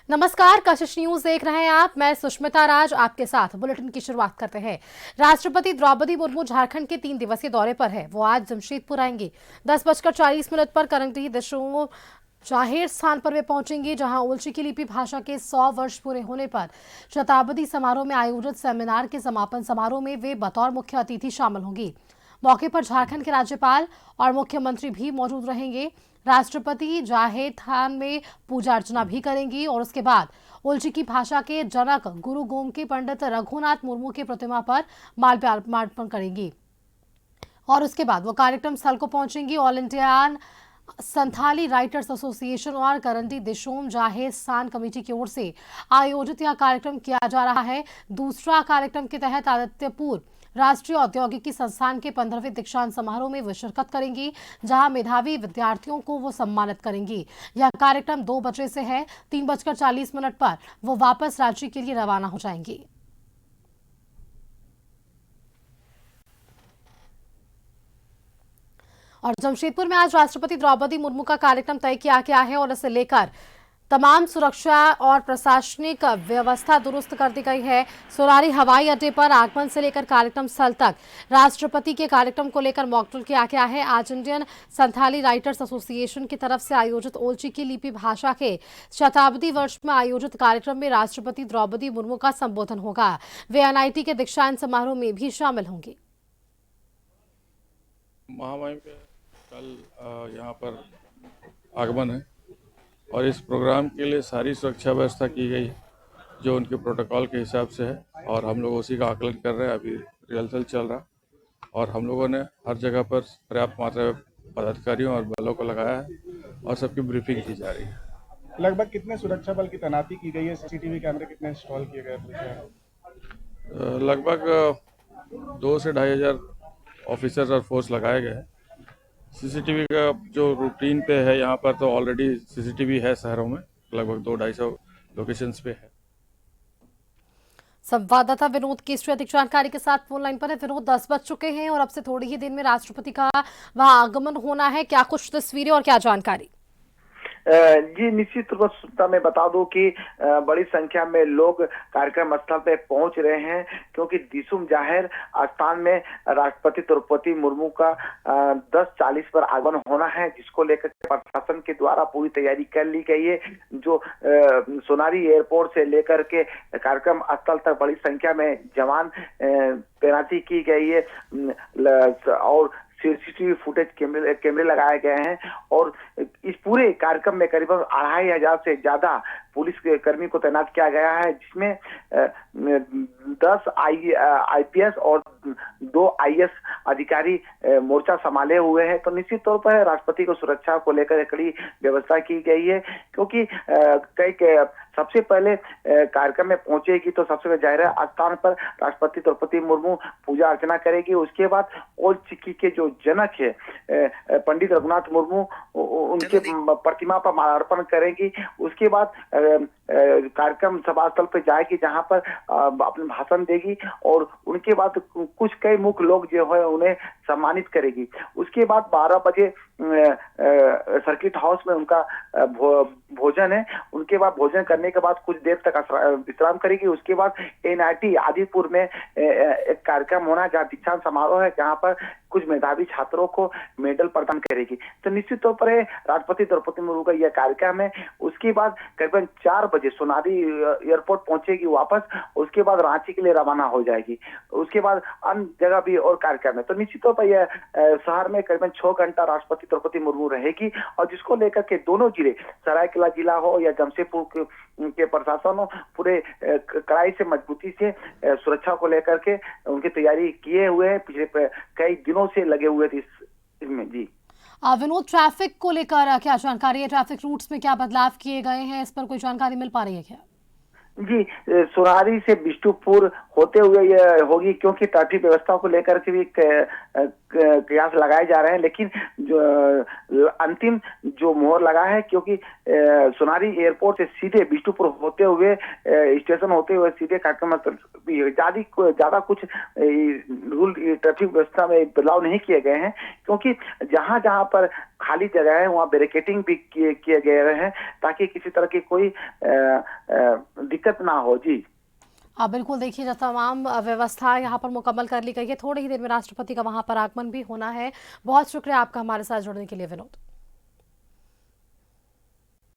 नमस्कार, कशिश न्यूज देख रहे हैं आप। मैं सुष्मिता राज आपके साथ बुलेटिन की शुरुआत करते हैं। राष्ट्रपति द्रौपदी मुर्मू झारखंड के 3 दिवसीय दौरे पर है। वो आज जमशेदपुर आएंगी। 10:40 पर करंगटी दिशों जाहिर स्थान पर वे पहुंचेंगी, जहां ओल्ची की लिपि भाषा के 100 वर्ष पूरे होने पर शताब्दी समारोह में आयोजित सेमिनार के समापन समारोह में वे बतौर मुख्य अतिथि शामिल होंगी। मौके पर झारखंड के राज्यपाल और मुख्यमंत्री भी मौजूद रहेंगे। राष्ट्रपति जाहेर थान में पूजा अर्चना भी करेंगी और उसके बाद उल्ची की भाषा के जनक गुरु गोमती पंडित रघुनाथ मुर्मू की प्रतिमा पर माल्यार्पण करेंगी और उसके बाद वो कार्यक्रम स्थल को पहुंचेंगी। All India Santhali writers association और करंटी दिशोम जाहिर स्थान कमेटी की ओर से आयोजित यह कार्यक्रम किया जा रहा है। दूसरा कार्यक्रम के तहत आदित्यपुर राष्ट्रीय औद्योगिकी संस्थान के 15वें दीक्षांत समारोह में वे शिरकत करेंगी, जहां मेधावी विद्यार्थियों को वो सम्मानित करेंगी। यह कार्यक्रम 2 बजे से है। 3:40 पर वो वापस रांची के लिए रवाना हो जाएंगी। और जमशेदपुर में आज राष्ट्रपति द्रौपदी मुर्मू का कार्यक्रम तय किया गया है और इसे लेकर तमाम सुरक्षा और प्रशासनिक व्यवस्था दुरुस्त कर दी गई है। सोनारी हवाई अड्डे पर आगमन से लेकर कार्यक्रम स्थल तक राष्ट्रपति के कार्यक्रम को लेकर मॉकड्रिल किया गया है। आज इंडियन संथाली राइटर्स एसोसिएशन की तरफ से आयोजित ओल्ची की लिपि भाषा के शताब्दी वर्ष में आयोजित कार्यक्रम में राष्ट्रपति द्रौपदी मुर्मू का संबोधन होगा। वे एनआईटी के दीक्षांत समारोह में भी शामिल होंगी। महामहिम के कल यहाँ पर आगमन है और इस प्रोग्राम के लिए सारी सुरक्षा व्यवस्था की गई जो उनके प्रोटोकॉल के हिसाब से है और हम लोग उसी का आकलन कर रहे हैं। अभी रिहर्सल चल रहा और हम लोगों ने हर जगह पर पर्याप्त मात्रा में पदाधिकारियों और बलों को लगाया है और सबकी ब्रीफिंग की जा रही है। लगभग कितने सुरक्षा बल की तैनाती की गई है? सीसीटीवी कैमरे कितने इंस्टॉल किए गए हैं? लगभग 2 से 2,500 ऑफिसर्स और फोर्स लगाए गए हैं। सीसीटीवी का जो रूटीन पे है यहाँ पर तो ऑलरेडी सीसीटीवी है शहरों में, लगभग 200-250 लोकेशंस पे है। संवाददाता विनोद केसरी अधिक जानकारी के साथ फोन लाइन पर है। विनोद, 10 बज चुके हैं और अब से थोड़ी ही देर में राष्ट्रपति का वहां आगमन होना है। क्या कुछ तस्वीरें और क्या जानकारी? जी निश्चित रूप से मैं बता दूं कि बड़ी संख्या में लोग कार्यक्रम स्थल पे पहुंच रहे हैं, क्योंकि दिसुम जाहिर स्थान में राष्ट्रपति द्रौपदी मुर्मू का 10:40 पर आगमन होना है, जिसको लेकर प्रशासन के द्वारा पूरी तैयारी कर ली गई है। जो सोनारी एयरपोर्ट से लेकर के कार्यक्रम स्थल तक बड़ी संख्या में जवान तैनाती की गई है और सीसीटीवी फुटेज कैमरे लगाए गए हैं और इस पूरे कार्यक्रम में करीबन 2,500 से ज्यादा पुलिस के कर्मी को तैनात किया गया है, जिसमें 10 आईपीएस और 2 आईएएस अधिकारी मोर्चा संभाले हुए हैं। तो निश्चित तौर पर राष्ट्रपति को सुरक्षा को लेकर कड़ी व्यवस्था की गई है, क्योंकि सबसे पहले कार्यक्रम में पहुंचेगी तो सबसे पहले जाहिर स्थान पर राष्ट्रपति द्रौपदी मुर्मू पूजा अर्चना करेगी। उसके बाद ओल्ची के जो जनक है पंडित रघुनाथ मुर्मू, उनके प्रतिमा पर माल्यार्पण करेंगी। उसके बाद कार्यक्रम सभा स्थल पर जाएगी, जहां पर अपने भाषण देगी और उनके बाद कई मुख्य लोग जो है उन्हें सम्मानित करेगी। उसके बाद 12 बजे सर्किट हाउस में उनका भोजन है। उनके बाद भोजन करने के बाद कुछ देर तक विश्राम करेगी। उसके बाद एनआईटी आदिपुर में एक कार्यक्रम होना है, जहाँ दीक्षांत समारोह है, जहाँ पर कुछ मेधावी छात्रों को मेडल प्रदान करेगी। तो निश्चित तौर पर राष्ट्रपति द्रौपदी मुर्मू का यह कार्यक्रम है। उसके बाद करीबन 4 बजे सोनारी एयरपोर्ट पहुंचेगी वापस। उसके बाद रांची के लिए रवाना हो जाएगी। उसके बाद अन्य जगह भी और कार्यक्रम है। तो निश्चित तौर पर यह शहर में करीबन 6 घंटा राष्ट्रपति द्रौपदी मुर्मू रहेगी और जिसको लेकर के दोनों जिले, सरायकेला जिला हो या जमशेदपुर के प्रशासन हो, पूरे कड़ाई से मजबूती से सुरक्षा को लेकर के उनकी तैयारी किए हुए हैं। पिछले कई दिनों से लगे हुए थे इसमें। जी विनोद, ट्रैफिक को लेकर क्या जानकारी है? ट्रैफिक रूट्स में क्या बदलाव किए गए हैं, इस पर कोई जानकारी मिल पा रही है क्या? जी सोनारी से बिष्टुपुर होते हुए यह होगी, क्योंकि ट्रैफिक व्यवस्था को लेकर के भी कयास लगाए जा रहे हैं, लेकिन जो अंतिम जो मोहर लगा है, क्योंकि सोनारी एयरपोर्ट से सीधे बिष्टुपुर होते हुए स्टेशन होते हुए सीधे कार्यक्रम ज्यादा कुछ रूल ट्रैफिक व्यवस्था में बदलाव नहीं किए गए हैं, क्योंकि जहां जहां पर खाली जगह है वहां बैरिकेडिंग भी किए गए हैं ताकि किसी तरह की कोई दिक्कत ना हो। जी हाँ बिल्कुल, देखिए जो तमाम व्यवस्था यहाँ पर मुकम्मल कर ली गई है। थोड़ी ही देर में राष्ट्रपति का वहाँ पर आगमन भी होना है। बहुत शुक्रिया आपका हमारे साथ जुड़ने के लिए विनोद।